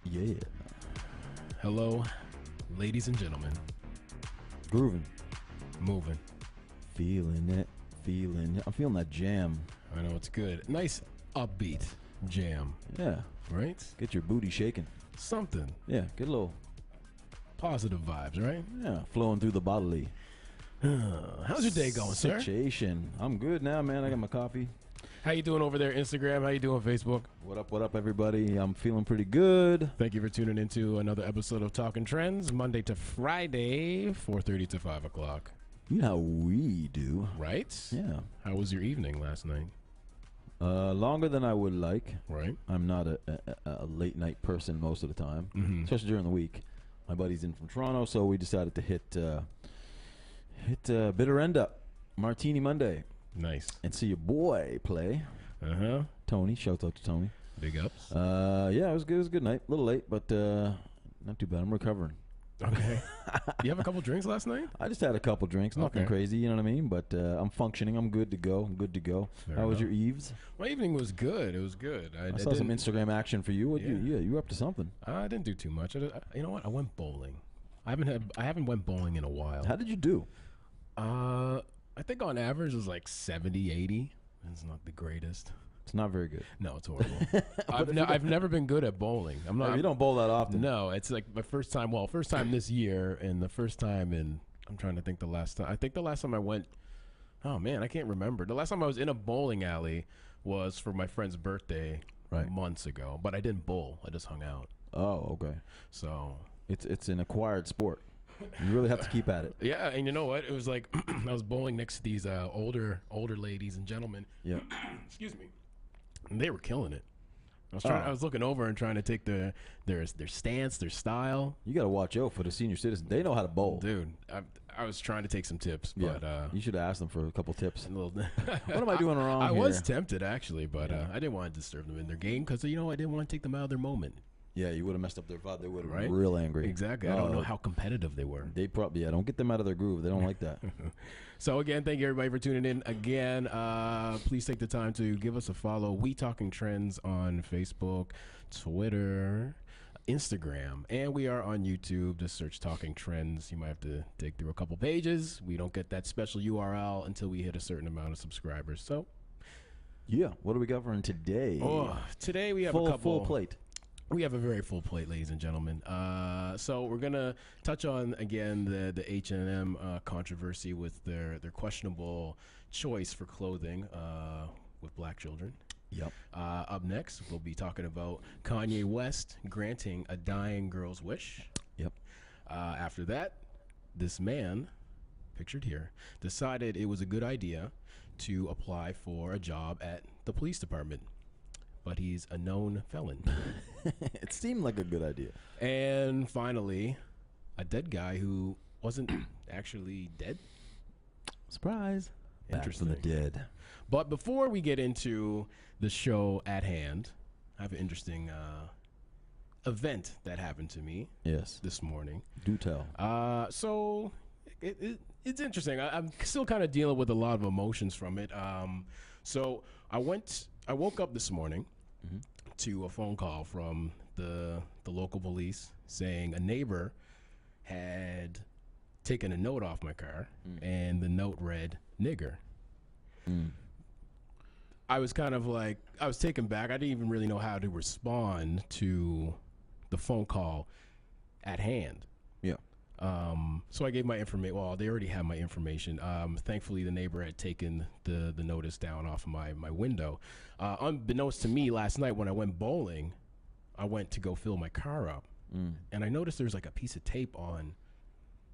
Yeah. Hello, ladies and gentlemen. Grooving. Moving. Feeling it. I'm feeling that jam. I know it's good. Nice upbeat jam, Yeah. right? Get your booty shaking. Something. Yeah. Get a little, Positive vibes, right? yeah, flowing through the bodily. How's your day going, sir? Situation. I'm good now, man. I got my coffee. How you doing over there, Instagram? How you doing, Facebook? What up, everybody? I'm feeling pretty good. Thank you for tuning into another episode of Talking Trends, Monday to Friday, 4:30 to 5 o'clock. You know how we do. Right? Yeah. How was your evening last night? Longer than I would like. Right? I'm not a late night person most of the time, Mm-hmm. especially during the week. My buddy's in from Toronto, so we decided to hit Bitter End Up, Martini Monday, Nice. and see your boy play. Uh-huh. Tony, shout out to Tony. Big ups. Yeah, it was good. It was a good night. A little late, but not too bad. I'm recovering. Okay. You have a couple drinks last night? I just had a couple drinks, nothing Okay. crazy, you know what I mean? But I'm functioning. I'm good to go. Fair How was enough. your eves? My evening was good. It was good. I saw some Instagram action for you. You were up to something. I didn't do too much. You know what? I went bowling. I haven't went bowling in a while. How did you do? I think on average it was like 70, 80. It's not the greatest. It's not very good. No, it's horrible. I've never been good at bowling. I'm not. You don't bowl that often. No, it's like my first time. Well, first time this year, and the first time in. I'm trying to think the last time. I think the last time I went. Oh man, I can't remember. The last time I was in a bowling alley was for my friend's birthday Right. months ago. But I didn't bowl. I just hung out. Oh, okay. So It's an acquired sport. You really have to keep at it. yeah, and you know what? It was like I was bowling next to these older ladies and gentlemen. Yeah. Excuse me. And they were killing it. Oh. I was looking over and trying to take their stance, their style. You got to watch out for the senior citizens. They know how to bowl. Dude, I was trying to take some tips, but You should have asked them for a couple tips. a little, What am I doing wrong I here? was tempted actually, but I didn't want to disturb them in their game because I didn't want to take them out of their moment. Yeah, you would have messed up their vibe. They would have Right? been real angry. Exactly. I don't know how competitive they were. They probably, don't get them out of their groove. They don't like that. So again, thank you everybody for tuning in. Again, please take the time to give us a follow. We Talking Trends on Facebook, Twitter, Instagram, and we are on YouTube. Just search Talking Trends. You might have to dig through a couple pages. We don't get that special URL until we hit a certain amount of subscribers. So, Yeah. What do we got for today? today we have full, a couple. full plate. We have a very full plate, ladies and gentlemen. So we're gonna touch on again the H&M controversy with their questionable choice for clothing with black children. Yep. Up next, we'll be talking about Kanye West granting a dying girl's wish. Yep. After that, this man, pictured here, decided it was a good idea to apply for a job at the police department. But he's a known felon. It seemed like a good idea. And finally, a dead guy who wasn't actually dead. Surprise. Back from Interesting. the dead. But before we get into the show at hand, I have an interesting event that happened to me Yes. this morning. Do tell. So it's interesting. I'm still kind of dealing with a lot of emotions from it. So I woke up this morning to a phone call from the local police saying a neighbor had taken a note off my car, and the note read "nigger." I was kind of like, I was taken back. I didn't even really know how to respond to the phone call at hand. Yeah. So I gave my information. Well, they already had my information. Thankfully, the neighbor had taken the notice down off of my window. Unbeknownst to me, last night when I went bowling, I went to go fill my car up, and I noticed there's like a piece of tape on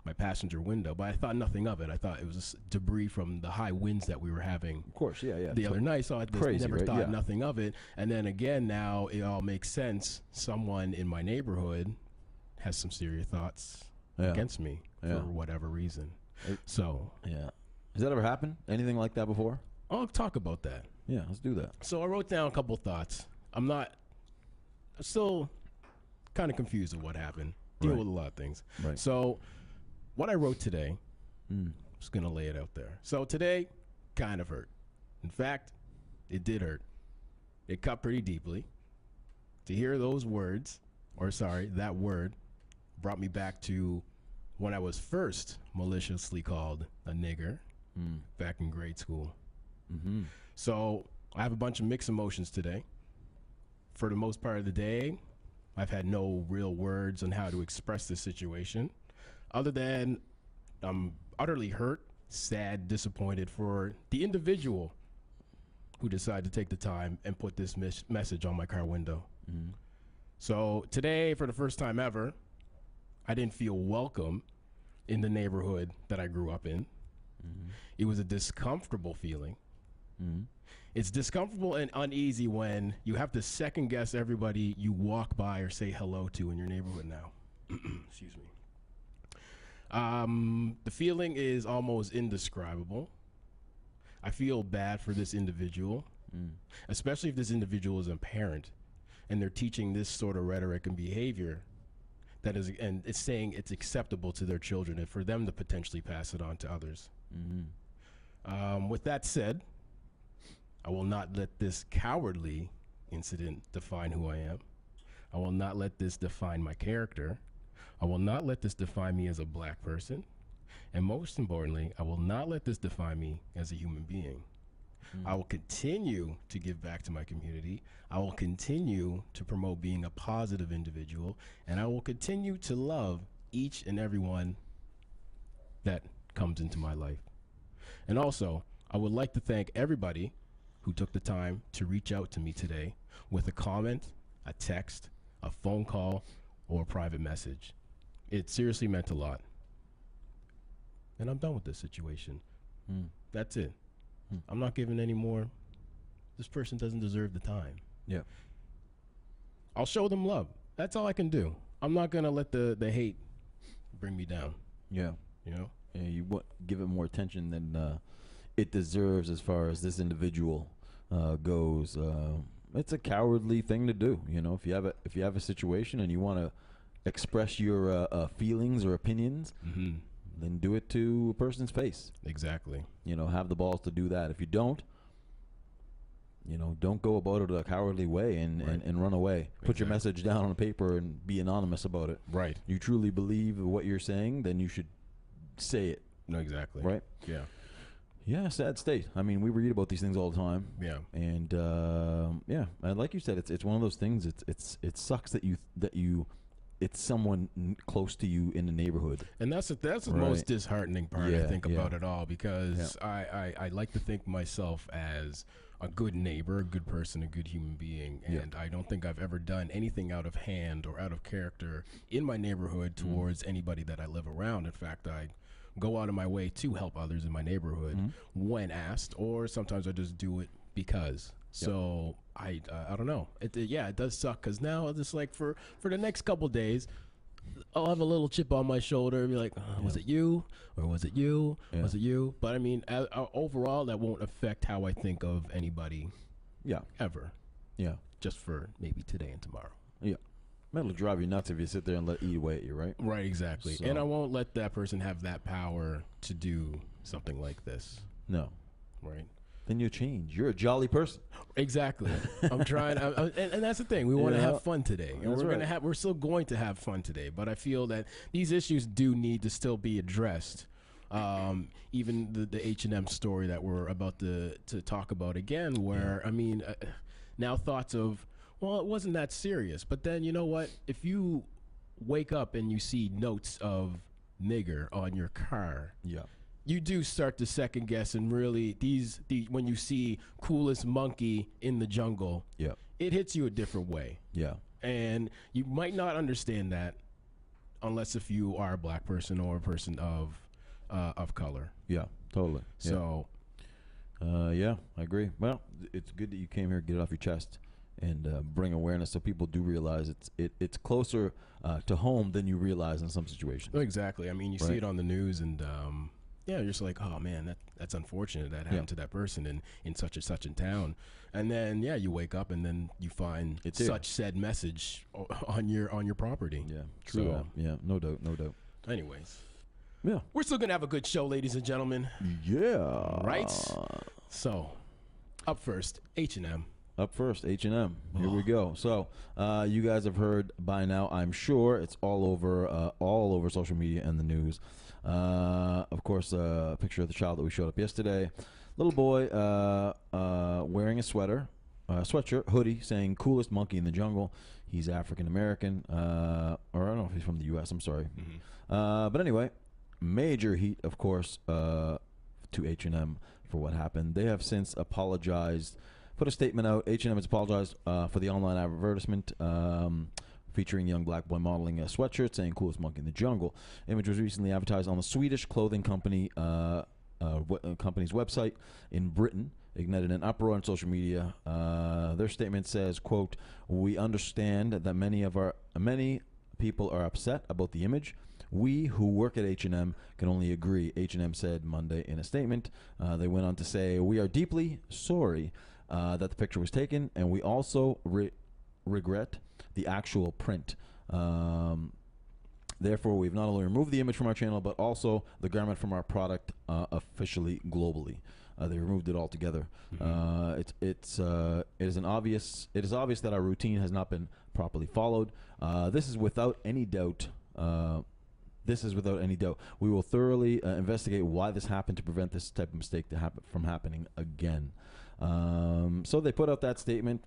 my passenger window, but I thought nothing of it. I thought it was just debris from the high winds that we were having Of course. Yeah. the other night, so I just Crazy, never right? thought Yeah. nothing of it. And then again, now it all makes sense. Someone in my neighborhood has some serious thoughts against me Yeah. for whatever reason. It- So Yeah. Has that ever happened? Anything like that before? I'll talk about that. Yeah. Let's do that. So I wrote down a couple thoughts. I'm still kind of confused with what happened. Deal Right. with a lot of things. Right. So what I wrote today, I'm just going to lay it out there. So today kind of hurt. In fact, it did hurt. It cut pretty deeply. To hear those words that word brought me back to when I was first maliciously called a nigger back in grade school. Mm-hmm. So I have a bunch of mixed emotions today. For the most part of the day, I've had no real words on how to express this situation, other than I'm utterly hurt, sad, disappointed for the individual who decided to take the time and put this message on my car window. Mm-hmm. So today, for the first time ever, I didn't feel welcome in the neighborhood that I grew up in. Mm-hmm. It was a discomfortable feeling. Mm-hmm. It's discomfortable and uneasy when you have to second guess everybody you walk by or say hello to in your neighborhood now. Excuse me. The feeling is almost indescribable. I feel bad for this individual, especially if this individual is a parent and they're teaching this sort of rhetoric and behavior that is, and it's saying it's acceptable to their children and for them to potentially pass it on to others. Mm-hmm. With that said, I will not let this cowardly incident define who I am. I will not let this define my character. I will not let this define me as a black person. And most importantly, I will not let this define me as a human being. I will continue to give back to my community. I will continue to promote being a positive individual. And I will continue to love each and every one that comes into my life. And also, I would like to thank everybody who took the time to reach out to me today with a comment, a text, a phone call, or a private message. It seriously meant a lot. And I'm done with this situation. That's it. I'm not giving any more. This person doesn't deserve the time. Yeah. I'll show them love. That's all I can do. I'm not going to let the hate bring me down. Yeah. You know? Yeah, you give it more attention than it deserves as far as this individual goes. It's a cowardly thing to do. You know, if you have a situation and you want to express your feelings or opinions, then do it to a person's face. Exactly. You know, have the Balls to do that. If you don't, you know, don't go about it a cowardly way and run away. Put your message down on a paper and be anonymous about it. Right. You truly believe what you're saying, then you should say it. No, exactly. Right? Yeah. Yeah, sad state. I mean, we read about these things all the time. Yeah. And yeah, and like you said, it's one of those things. It sucks that you it's someone close to you in the neighborhood. And that's the most disheartening part, I think, about it all, because I like to think myself as a good neighbor, a good person, a good human being, and I don't think I've ever done anything out of hand or out of character in my neighborhood towards anybody that I live around. In fact, I go out of my way to help others in my neighborhood when asked, or sometimes I just do it because. So I don't know. It does suck, because now it's just like for the next couple days, I'll have a little chip on my shoulder and be like, was it you? Or was it you? Was it you? But I mean, overall, that won't affect how I think of anybody ever. Yeah. Just for maybe today and tomorrow. Yeah. It'll drive you nuts if you sit there and let it eat away at you, right? Right, exactly. So. And I won't let that person have that power to do something like this. No. Right. Then you change. You're a jolly person. Exactly. I'm trying, and that's the thing. We want to have fun today, and we're still going to have fun today. But I feel that these issues do need to still be addressed. Even the H&M story that we're about to talk about again, where I mean, now thoughts of, well, it wasn't that serious. But then you know what? If you wake up and you see notes of nigger on your car, you do start to second guess, and really these when you see coolest monkey in the jungle, it hits you a different way. Yeah. And you might not understand that unless if you are a black person or a person of color. Yeah, totally. So yeah, I agree. Well, it's good that you came here, get it off your chest, and bring awareness so people do realize it's closer to home than you realize in some situations. Exactly. I mean, you see it on the news, and you're just like, oh man, that's unfortunate that happened to that person in such and such in town. And then you wake up and then you find such said message on your property. Yeah, true. So, yeah, no doubt. Anyways, we're still gonna have a good show, ladies and gentlemen. Yeah. Right. So, up first, H&M. Up first, H&M. Here we go. So, you guys have heard by now, I'm sure. It's all over social media and the news. Of course, a picture of the child that we showed up yesterday. Little boy wearing a sweatshirt, hoodie, saying "coolest monkey in the jungle." He's African American, or I don't know if he's from the U.S. I'm sorry, but anyway, major heat, of course, to H&M for what happened. They have since apologized, put a statement out. H&M has apologized for the online advertisement featuring young black boy modeling a sweatshirt saying "coolest monkey in the jungle." Image was recently advertised on the Swedish clothing company company's website in Britain, ignited an uproar on social media. Their statement says, quote, "We understand that many people are upset about the image. We who work at H&M can only agree," H&M said Monday in a statement. They went on to say, "We are deeply sorry that the picture was taken, and we also regret the actual print. Therefore, we've not only removed the image from our channel, but also the garment from our product officially globally." They removed it altogether. It is obvious that our routine has not been properly followed. This is without any doubt. We will thoroughly investigate why this happened to prevent this type of mistake from happening again. So they put out that statement.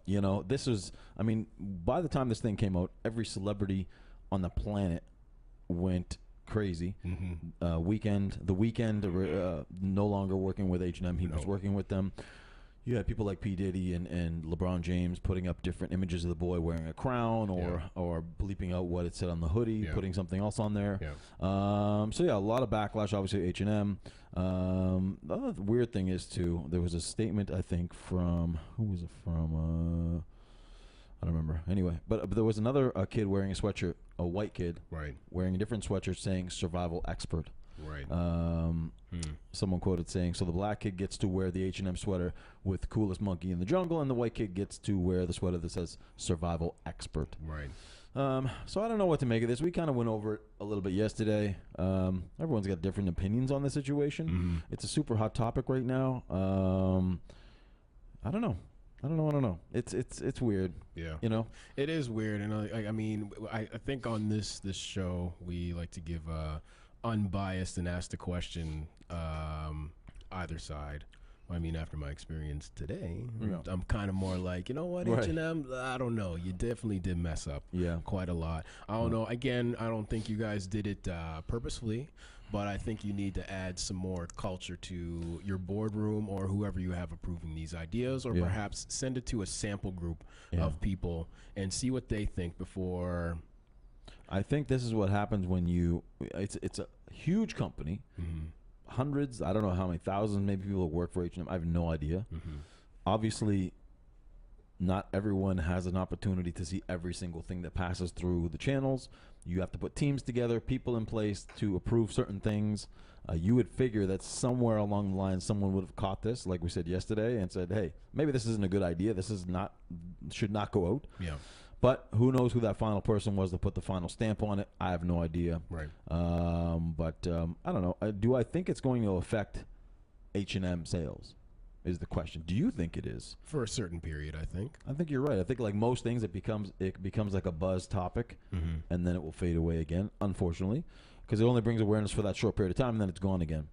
You know, this was, I mean, by the time this thing came out, every celebrity on the planet went crazy. The Weeknd, no longer working with H&M. He was working with them. You had people like P. Diddy and LeBron James putting up different images of the boy wearing a crown or bleeping out what it said on the hoodie, putting something else on there. So yeah, a lot of backlash, obviously, H&M. The other weird thing is, too, there was a statement, I think, from, who was it from? I don't remember. Anyway, but there was another kid wearing a sweatshirt, a white kid, wearing a different sweatshirt saying "survival expert." Someone quoted saying, "So the black kid gets to wear the H&M sweater with coolest monkey in the jungle, and the white kid gets to wear the sweater that says survival expert." So I don't know what to make of this. We kind of went over it a little bit yesterday. Everyone's got different opinions on the situation. It's a super hot topic right now. I don't know. It's weird. You know, it is weird, and I mean, I think on this show we like to give unbiased and ask the question either side. I mean, after my experience today, I'm kind of more like, you know what, H&M, I don't know. You definitely did mess up quite a lot. I don't know. Again, I don't think you guys did it purposefully, but I think you need to add some more culture to your boardroom or whoever you have approving these ideas, or perhaps send it to a sample group of people and see what they think before. I think this is what happens when it's a huge company, hundreds, I don't know how many thousands, maybe people that work for H&M. I have no idea. Obviously, not everyone has an opportunity to see every single thing that passes through the channels. You have to put teams together, people in place to approve certain things. You would figure that somewhere along the line, someone would have caught this, like we said yesterday, and said, "Hey, maybe this isn't a good idea. This should not go out." But who knows who that final person was that put the final stamp on it? I have no idea. But I don't know. Do I think it's going to affect H&M sales? Is the question. Do you think it is? For a certain period, I think. I think you're right. I think like most things, it becomes like a buzz topic, and then it will fade away again, unfortunately, because it only brings awareness for that short period of time, and then it's gone again.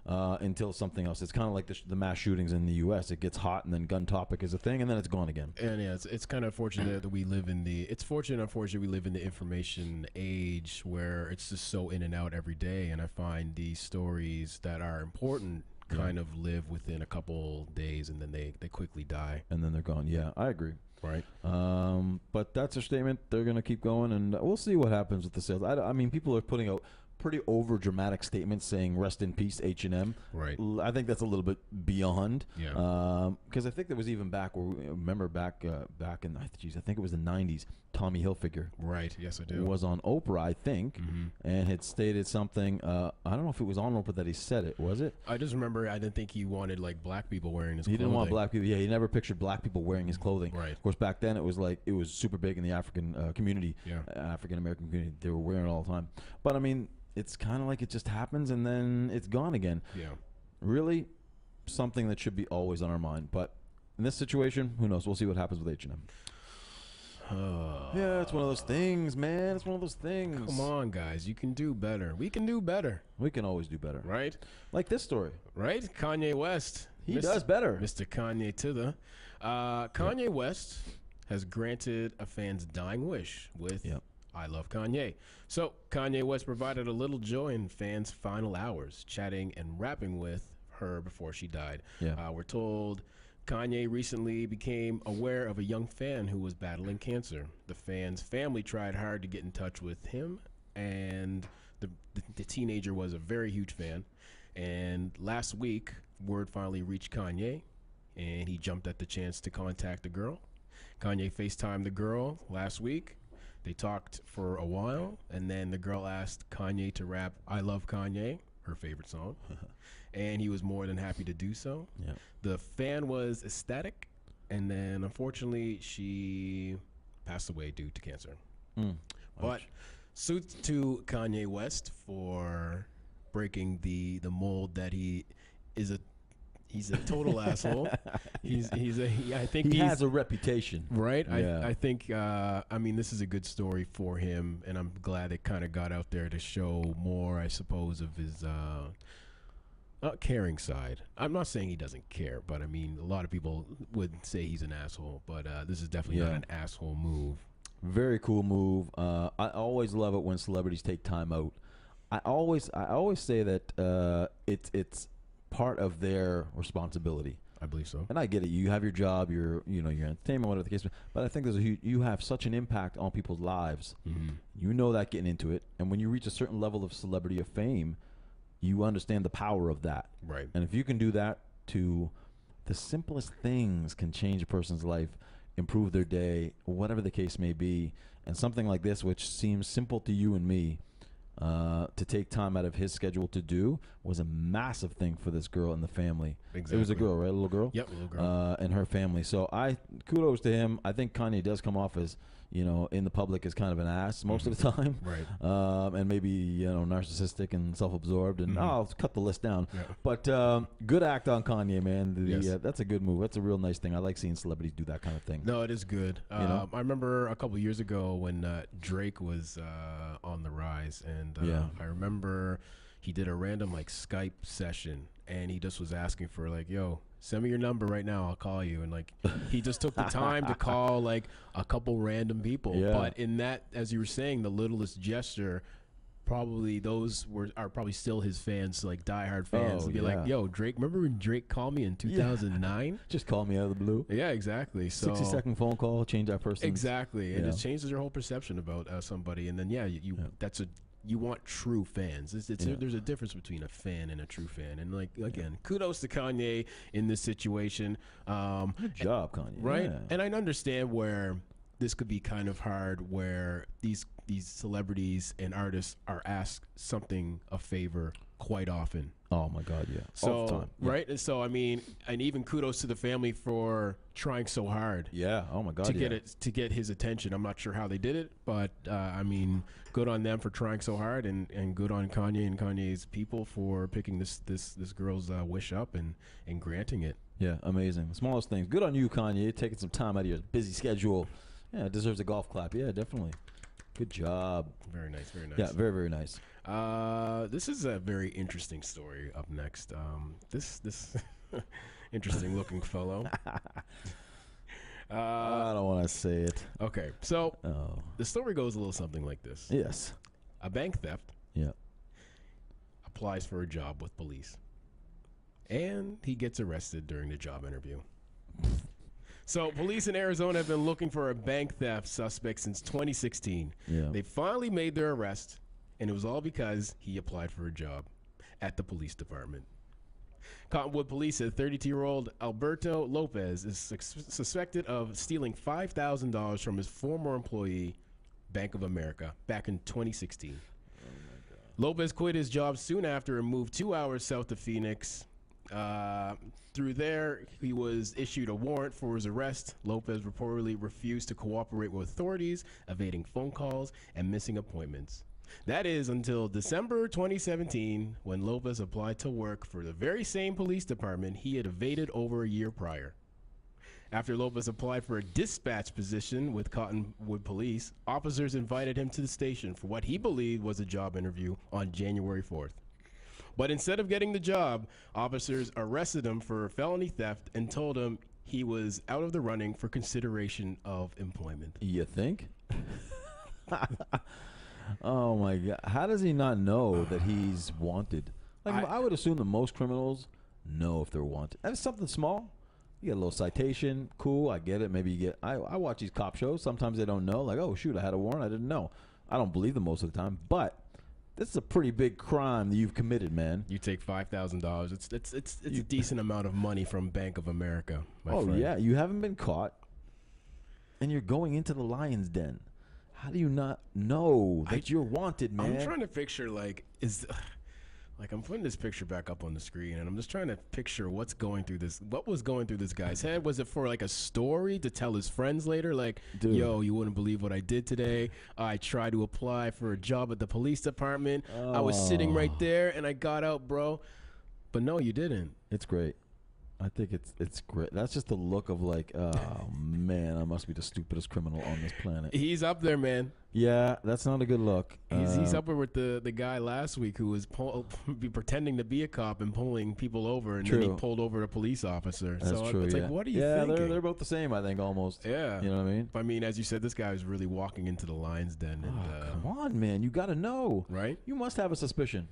Until something else. It's kind of like the mass shootings in the U.S. It gets hot, and then gun topic is a thing, and then it's gone again. And yeah, it's kind of fortunate that we live in the. It's fortunate, unfortunately, we live in the information age where it's just so in and out every day, and I find these stories that are important kind of live within a couple days, and then they quickly die, and then they're gone. Yeah, I agree. Right. But that's a statement. They're going to keep going, and we'll see what happens with the sales. I mean, people are putting out pretty over dramatic statements saying "rest in peace, H&M." Right. I think that's a little bit beyond. Because I think there was even back where remember back in I think it was the '90s. Tommy Hilfiger. Right. Yes, I do. Was on Oprah, I think, and had stated something. I don't know if it was on Oprah that he said it. Was it? I just remember I didn't think he wanted like black people wearing his clothing. He didn't want black people. Yeah, he never pictured black people wearing his clothing. Right. Of course, back then it was super big in the African community, African American community. They were wearing it all the time. But I mean, it's kind of like it just happens and then it's gone again. Yeah. Really, something that should be always on our mind. But in this situation, who knows? We'll see what happens with H&M. Yeah, it's one of those things, man. It's one of those things. Come on, guys. You can do better. We can do better. We can always do better. Right? Like this story. Right? Kanye West. He does better. Mr. Kanye to the. Kanye West has granted a fan's dying wish with I Love Kanye. So Kanye West provided a little joy in fans' final hours, chatting and rapping with her before she died. We're told Kanye recently became aware of a young fan who was battling cancer. The fan's family tried hard to get in touch with him, and the teenager was a very huge fan. And last week, word finally reached Kanye, and he jumped at the chance to contact the girl. Kanye FaceTimed the girl last week. They talked for a while, and then the girl asked Kanye to rap I Love Kanye, her favorite song, and he was more than happy to do so. The fan was ecstatic, and then unfortunately she passed away due to cancer. But suits to Kanye West for breaking the mold that he's a total asshole. I think he has a reputation, right? I think I mean, this is a good story for him, and I'm glad it kind of got out there to show more, I suppose, of his caring side. I'm not saying he doesn't care, but I mean, a lot of people would say he's an asshole, but this is definitely not an asshole move. Very cool move. I always love it when celebrities take time out. I always say that it's part of their responsibility. I believe so. And I get it. You have your job, your entertainment, whatever the case. But I think you have such an impact on people's lives. You know that getting into it, and when you reach a certain level of celebrity or fame, you understand the power of that. Right. And if you can do that to the simplest things can change a person's life, improve their day, whatever the case may be. And something like this, which seems simple to you and me, to take time out of his schedule to do, was a massive thing for this girl and the family. Exactly. It was a girl, right? A little girl? Yep, a little girl. And her family. So kudos to him. I think Kanye does come off as, in the public as kind of an ass most of the time. Right. And maybe, narcissistic and self-absorbed. And I'll cut the list down. Yeah. But good act on Kanye, man. Yes. That's a good move. That's a real nice thing. I like seeing celebrities do that kind of thing. No, it is good. I remember a couple years ago when Drake was on the rise, and I remember he did a random Skype session, and he just was asking for yo, send me your number right now, I'll call you. And he just took the time to call a couple random people. Yeah. But in that, as you were saying, the littlest gesture, probably those are probably still his fans, diehard fans. And be like, yo, Drake, remember when Drake called me in 2009? Just call me out of the blue. Yeah, exactly. So 60-second phone call, change that person. Exactly. And it changes your whole perception about somebody. And then you want true fans. There's a difference between a fan and a true fan. And again, kudos to Kanye in this situation. Good job, Kanye. Right? Yeah. And I understand where this could be kind of hard, where these celebrities and artists are asked something, a favor, quite often. Oh my God, yeah. So, all the time. Yeah. Right? And so, I mean, and even kudos to the family for trying so hard. Yeah. Oh my God, to get his attention. I'm not sure how they did it, but I mean, good on them for trying so hard, and good on Kanye and Kanye's people for picking this girl's wish up and granting it. Yeah, amazing. The smallest things. Good on you, Kanye, taking some time out of your busy schedule. Yeah, deserves a golf clap. Yeah, definitely. Good job. Very nice, very nice. Yeah, very, very nice. This is a very interesting story up next. This interesting looking fellow. I don't want to say it. Okay, so the story goes a little something like this. Yes. A bank theft Yeah. applies for a job with police, and he gets arrested during the job interview. So police in Arizona have been looking for a bank theft suspect since 2016. Yeah. They finally made their arrest, and it was all because he applied for a job at the police department. Cottonwood police said 32-year-old Alberto Lopez is suspected of stealing $5,000 from his former employee, Bank of America, back in 2016. Oh my God. Lopez quit his job soon after and moved 2 hours south of Phoenix. Through there, he was issued a warrant for his arrest. Lopez reportedly refused to cooperate with authorities, evading phone calls and missing appointments. That is until December 2017, when Lopez applied to work for the very same police department he had evaded over a year prior. After Lopez applied for a dispatch position with Cottonwood Police, officers invited him to the station for what he believed was a job interview on January 4th. But instead of getting the job, officers arrested him for felony theft and told him he was out of the running for consideration of employment. You think? Oh my God! How does he not know that he's wanted? Like I would assume that most criminals know if they're wanted. And it's something small. You get a little citation, cool. I get it. Maybe you get. I watch these cop shows. Sometimes they don't know. Like, oh shoot, I had a warrant. I didn't know. I don't believe them most of the time. But this is a pretty big crime that you've committed, man. You take $5,000. It's a decent amount of money from Bank of America. My friend. Yeah, you haven't been caught, and you're going into the lion's den. How do you not know that you're wanted, man? I'm trying to picture, I'm putting this picture back up on the screen, and I'm just trying to picture what was going through this guy's head. Was it for like a story to tell his friends later? Like, Dude. Yo, you wouldn't believe what I did today. I tried to apply for a job at the police department. I was sitting right there, and I got out, bro. But no, you didn't. It's great. I think it's great. That's just the look of like, oh man, I must be the stupidest criminal on this planet. He's up there, man. Yeah, that's not a good look. He's up there with the guy last week who was pretending to be a cop and pulling people over, and then he pulled over a police officer. That's so true, it's like, what are you thinking? Yeah, they're both the same, I think, almost. Yeah. You know what I mean? I mean, as you said, this guy was really walking into the lion's den. And, come on, man. You got to know. Right? You must have a suspicion.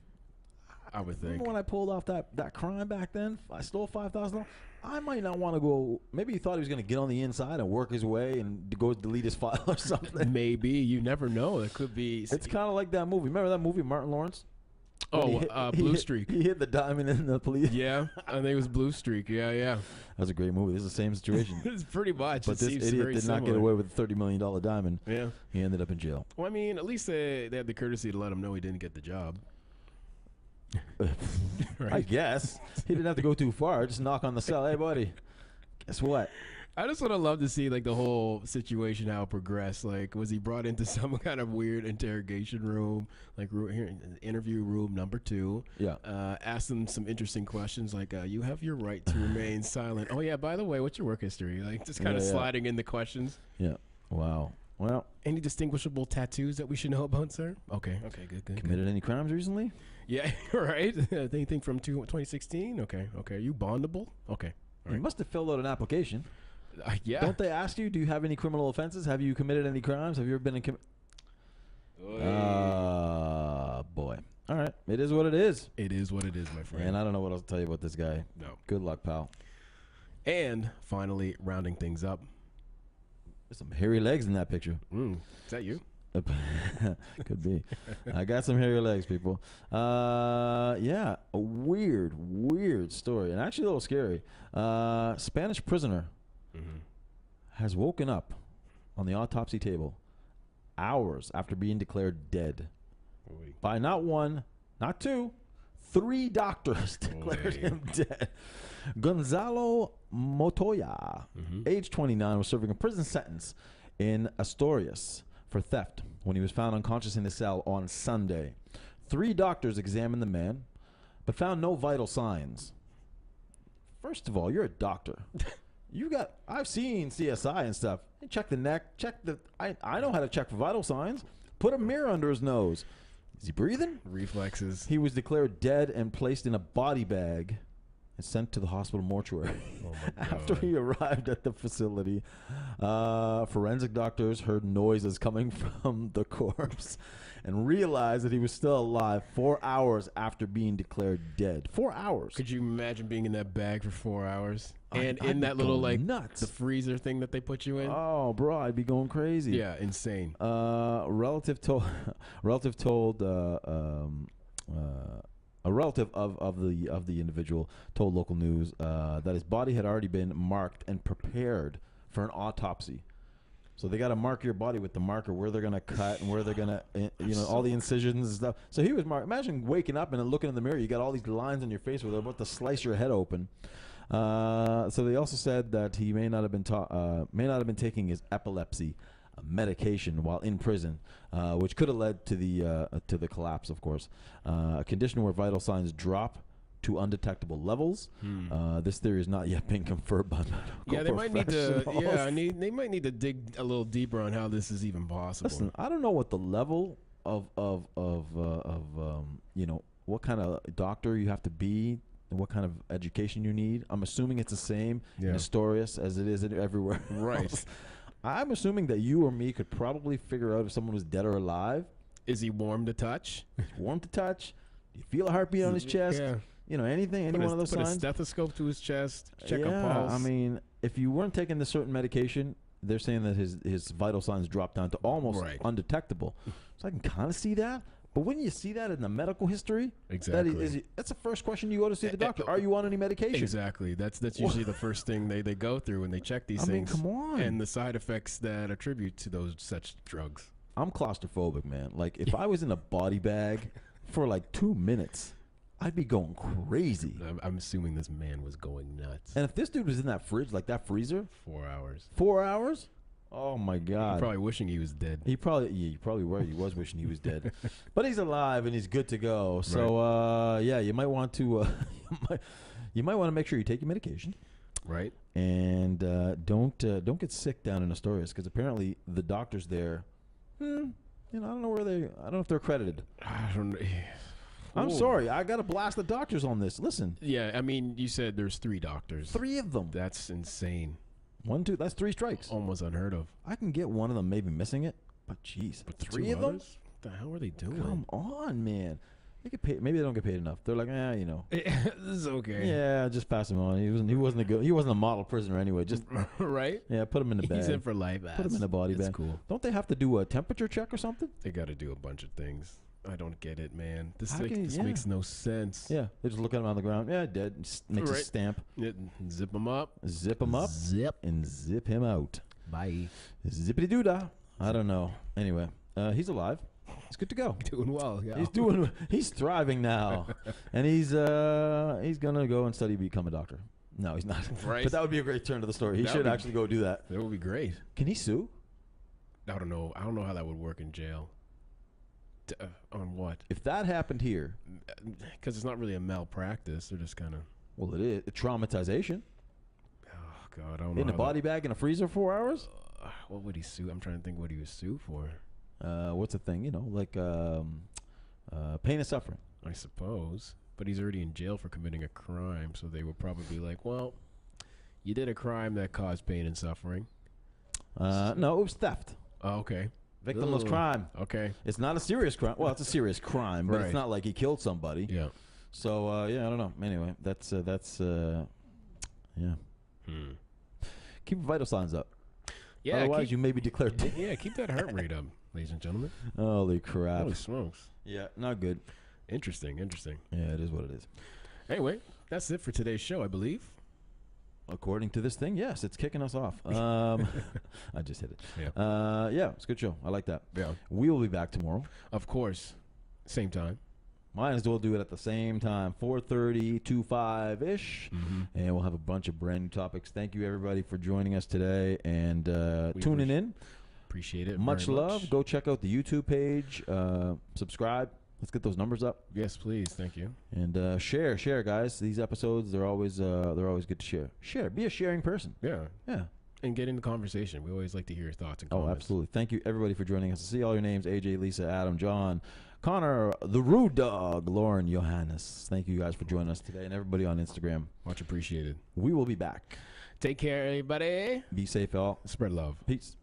I would think. Remember when I pulled off that crime back then? I stole $5,000. I might not want to go. Maybe he thought he was going to get on the inside and work his way and go delete his file or something. Maybe. You never know. It could be. It's kind of like that movie. Remember that movie, Martin Lawrence? Blue Streak. He hit the diamond in the police. Yeah, I think it was Blue Streak. Yeah. That's a great movie. This is the same situation. It's pretty much. But this idiot did not get away with a $30 million diamond. Yeah. He ended up in jail. Well, I mean, at least they had the courtesy to let him know he didn't get the job. Right? I guess. He didn't have to go too far. Just knock on the cell. Hey, buddy. Guess what? I just would have loved to see like the whole situation, how it progressed. Like, was he brought into some kind of weird interrogation room, like here, interview room number 2? Yeah. Asked him some interesting questions, like, you have your right to remain silent. Oh yeah, by the way, what's your work history? Like, just kind of sliding in the questions. Yeah. Wow. Well, any distinguishable tattoos that we should know about, sir? Okay, good. Committed any crimes recently? Yeah, right. Anything from 2016? Okay. Are you bondable? Okay. You must have filled out an application. Yeah. Don't they ask you, do you have any criminal offenses? Have you committed any crimes? Have you ever been in boy. All right. It is what it is. It is what it is, my friend. And I don't know what else to tell you about this guy. No. Good luck, pal. And finally, rounding things up. There's some hairy legs in that picture. Is that you? Could be. I got some hairy legs, people. Yeah, a weird story, and actually a little scary. Spanish prisoner has woken up on the autopsy table hours after being declared dead by not one, not two, 3 doctors declared him dead. Gonzalo Montoya, age 29, was serving a prison sentence in Asturias for theft when he was found unconscious in his cell on Sunday. 3 doctors examined the man, but found no vital signs. First of all, you're a doctor. I've seen CSI and stuff. They check the neck, I know how to check for vital signs. Put a mirror under his nose. Is he breathing? Reflexes. He was declared dead and placed in a body bag and sent to the hospital mortuary. Oh my God. After he arrived at the facility, forensic doctors heard noises coming from the corpse and realized that he was still alive 4 hours after being declared dead. 4 hours. Could you imagine being in that bag for 4 hours? And in that little, like, nuts. the freezer thing that they put you in? Oh, bro, I'd be going crazy. Yeah, insane. A relative of the individual told local news that his body had already been marked and prepared for an autopsy. So they got to mark your body with the marker where they're gonna cut and where they're gonna, all the incisions and stuff. So he was marked. Imagine waking up and then looking in the mirror, you got all these lines on your face where they're about to slice your head open. So they also said that he may not have been taking his epilepsy medication while in prison, which could have led to the collapse, of course. A condition where vital signs drop to undetectable levels. This theory has not yet been confirmed by medical Yeah, they might need to. professionals. Yeah, they might need to dig a little deeper on how this is even possible. Listen, I don't know what the level of what kind of doctor you have to be and what kind of education you need. I'm assuming it's the same in Astorius as it is everywhere. Right. else. I'm assuming that you or me could probably figure out if someone was dead or alive. Is he warm to touch? Warm to touch. Do you feel a heartbeat on his chest? Yeah. Anything, any one of those put signs. a stethoscope to his chest. Check a Yeah, pulse. I mean, if you weren't taking the certain medication, they're saying that his vital signs drop down to almost undetectable. So I can kind of see that. But when you see that in the medical history, exactly, that's the first question you go to see the doctor. Are you on any medication? Exactly. That's usually the first thing they go through when they check these things. I mean, come on. And the side effects that attribute to those such drugs. I'm claustrophobic, man. Like, if I was in a body bag for like 2 minutes, I'd be going crazy. I'm assuming this man was going nuts. And if this dude was in that fridge, like that freezer, 4 hours. 4 hours? Oh my God! Probably wishing he was dead. He probably was wishing he was dead, but he's alive and he's good to go. So you might want to you might want to make sure you take your medication, right? And don't get sick down in Astorius, because apparently the doctors there, I don't know I don't know if they're accredited. I don't know. I'm sorry, I gotta blast the doctors on this. Listen. Yeah, I mean, you said there's 3 doctors. 3 of them. That's insane. 1, 2. That's 3 strikes. Almost unheard of. I can get one of them maybe missing it, but jeez, But 3 of them? What the hell are they doing? Come on, man. They get paid. Maybe they don't get paid enough. They're like, This is okay. Yeah, just pass him on. He wasn't a model prisoner anyway. Just right. Yeah, put him in the bag. He's in for life. Put him in a body bag. That's cool. Don't they have to do a temperature check or something? They got to do a bunch of things. I don't get it, man. This How can- this yeah. makes no sense. Yeah, they just look at him on the ground. Yeah, dead. Makes a Right. stamp. Zip him up. Zip him up. Zip. And zip him out. Bye. Zippity doo dah. I don't know. Anyway, he's alive. He's good to go. Doing well. Yeah. He's thriving now, and he's gonna go and become a doctor. No, he's not. Right. But that would be a great turn to the story. He That should would be- actually go do that. That would be great. Can he sue? I don't know. I don't know how that would work in jail. On what? If that happened here, Because it's not really a malpractice. They're just kind of. well, it is traumatization. Oh God, I don't know. In a how body bag in a freezer 4 hours. what would he sue? I'm trying to think what he would sue for. What's the thing? Like pain and suffering. I suppose. But he's already in jail for committing a crime, so they would probably be like, well, you did a crime that caused pain and suffering. No, it was theft. Oh, okay. Victimless Ugh. Okay. Okay. It's not a serious crime. Well, it's a serious crime, but Right. it's not like he killed somebody. Yeah. So I don't know. Anyway, that's yeah. Keep your vital signs up. Yeah. Otherwise, you may be declared dead. Yeah, keep that heart rate up, ladies and gentlemen. Holy crap! Holy smokes. Yeah, not good. Interesting. Yeah, it is what it is. Anyway, that's it for today's show, I believe. According to this thing, yes, it's kicking us off. I just hit it. Yeah. It's a good show. I like that. Yeah. We will be back tomorrow. Of course. Same time. Might as well do it at the same time, 4:30 to 5-ish, and we'll have a bunch of brand new topics. Thank you, everybody, for joining us today and tuning in. Appreciate it. Much very love. Go check out the YouTube page. Subscribe. Let's get those numbers up. Yes, please. Thank you. And share, guys. These episodes, they're always good to share. Share. Be a sharing person. Yeah. Yeah. And get in the conversation. We always like to hear your thoughts and Oh, comments. absolutely. Thank you, everybody, for joining us. I see all your names: AJ, Lisa, Adam, John, Connor, the Rude Dog, Lauren, Johannes. Thank you guys for joining us today, and everybody on Instagram. Much appreciated. We will be back. Take care, everybody. Be safe, y'all. Spread love. Peace.